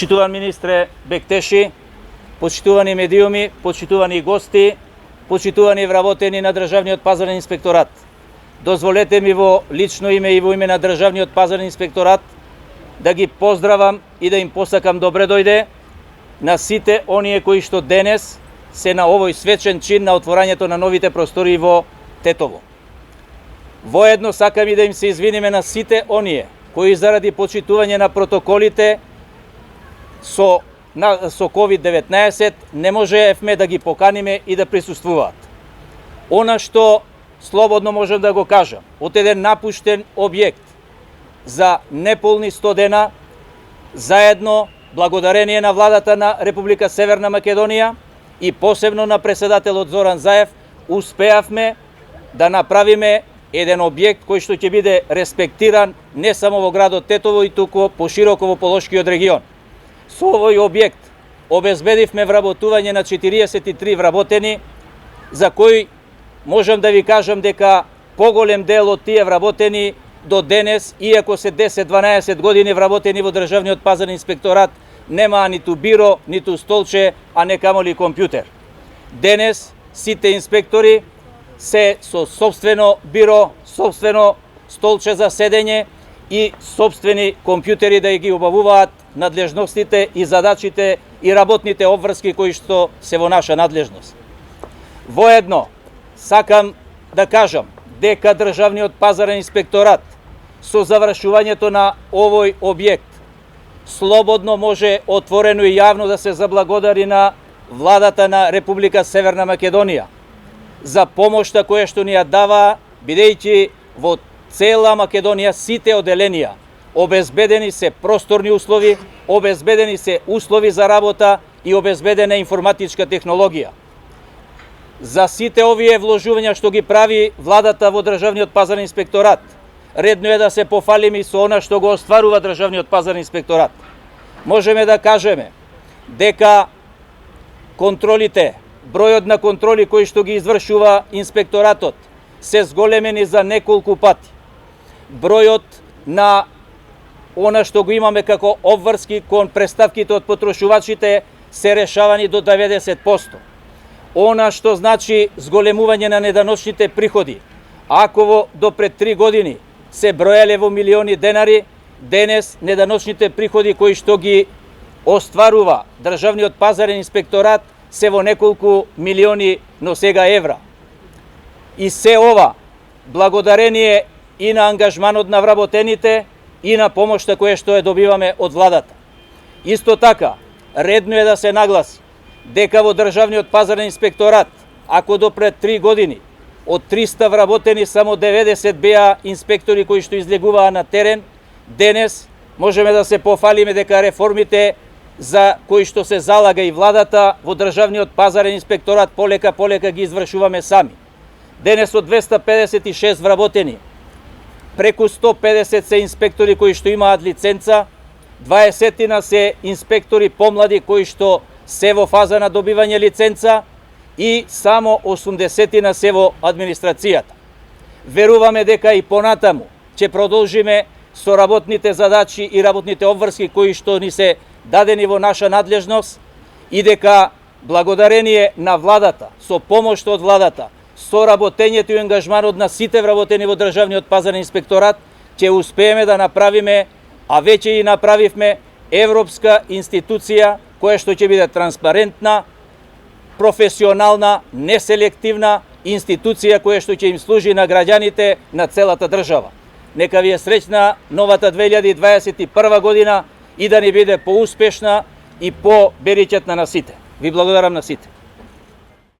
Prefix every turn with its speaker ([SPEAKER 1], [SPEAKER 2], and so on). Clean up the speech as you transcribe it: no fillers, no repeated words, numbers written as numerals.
[SPEAKER 1] Почитуван министре Бектеши, почитувани медиуми, почитувани гости, почитувани вработени на Државниот пазарен инспекторат. Дозволете ми во лично име и во име на Државниот пазарен инспекторат да ги поздравам и да им посакам добре дојде на сите оние кои што денес се на овој свечен чин на отворањето на новите простори во Тетово. Воедно сакам и да им се извиниме на сите оние кои заради почитување на протоколите со COVID-19 не можевме да ги поканиме и да присуствуваат. Она што слободно можем да го кажам, од еден напуштен објект за неполни 100 дена, заедно, благодарение на владата на Република Северна Македонија и посебно на преседателот Зоран Заев, успеавме да направиме еден објект кој што ќе биде респектиран не само во градот Тетово и туку пошироко во Полошкиот регион. Со овој објект обезбедивме вработување на 43 вработени, за кои можам да ви кажам дека поголем дел од тие вработени до денес, иако се 10-12 години вработени во Државниот пазарен инспекторат, немаа ниту биро, ниту столче, а не камоли компјутер. Денес сите инспектори се со собствено биро, собствено столче за седење и собствени компјутери да ги обавуваат надлежностите и задачите и работните обврски кои што се во наша надлежност. Воедно, сакам да кажам дека Државниот пазарен инспекторат со завршувањето на овој објект слободно може отворено и јавно да се заблагодари на владата на Република Северна Македонија за помошта која што ни ја дава, бидејќи во цела Македонија сите оделенија обезбедени се просторни услови, обезбедени се услови за работа и обезбедена информатичка технологија. За сите овие вложувања што ги прави владата во Државниот пазарен инспекторат, редно е да се пофалиме и со она што го остварува Државниот пазарен инспекторат. Можеме да кажеме дека контролите, бројот на контроли кои што ги извршува инспекторатот се зголемени за неколку пати. Бројот на она што го имаме како обврски кон преставките од потрошувачите се решавани до 90%. Она што значи зголемување на неданочните приходи, ако до пред 3 години се броеле во милиони денари, денес неданочните приходи кои што ги остварува Државниот пазарен инспекторат се во неколку милиони, но сега евра. И се ова благодарение и на ангажманот на вработените и на помошта која што ја добиваме од владата. Исто така, редно е да се нагласи дека во Државниот пазарен инспекторат, ако до пред 3 години од 300 вработени само 90 беа инспектори кои што излегуваа на терен, денес можеме да се пофалиме дека реформите за кои што се залага и владата во Државниот пазарен инспекторат полека ги извршуваме сами. Денес од 256 вработени, преку 150 се инспектори кои што имаат лиценца, 20 се инспектори помлади кои што се во фаза на добивање лиценца и само 80 се во администрацијата. Веруваме дека и понатаму ќе продолжиме со работните задачи и работните обврски кои што ни се дадени во наша надлежност и дека благодарение на владата, со помош од владата, со работењето и ангажманот на сите вработени во Државниот пазарен инспекторат, ќе успееме да направиме, а веќе и направивме, европска институција која што ќе биде транспарентна, професионална, неселективна институција која што ќе им служи на граѓаните на целата држава. Нека ви е среќна новата 2021 година и да ни биде поуспешна и поберичетна на сите. Ви благодарам на сите.